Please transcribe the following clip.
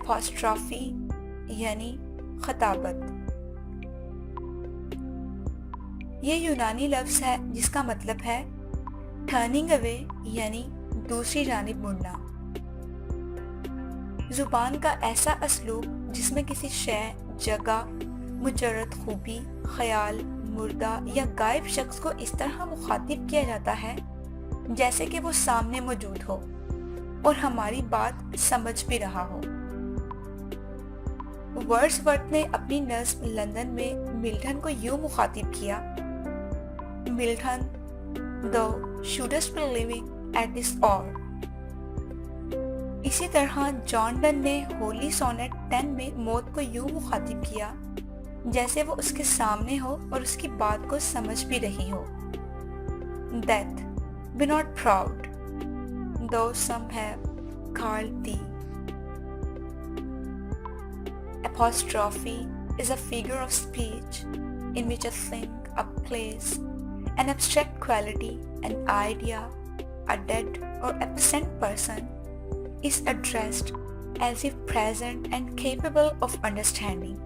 Apostrophe یعنی خطابت. یہ یونانی لفظ ہے جس کا مطلب ہے ٹرننگ اوے یعنی دوسری جانب مڑنا. زبان کا ایسا اسلوب جس میں کسی شے، جگہ، مجرد خوبی، خیال، مردہ یا غائب شخص کو اس طرح مخاطب کیا جاتا ہے جیسے کہ وہ سامنے موجود ہو اور ہماری بات سمجھ بھی رہا ہو. ورڈزورتھ نے اپنی نظم لندن میں ملٹن کو یوں مخاطب کیا: Milton, thou shouldst be living at this hour. اسی طرح جان ڈن نے ہولی سونیٹ 10 میں موت کو یوں مخاطب کیا جیسے وہ اس کے سامنے ہو اور اس کی بات کو سمجھ بھی رہی ہو: Death, be not proud, though some have called thee. Apostrophe is a figure of speech in which a thing, a place, an abstract quality, an idea, a dead or absent person is addressed as if present and capable of understanding.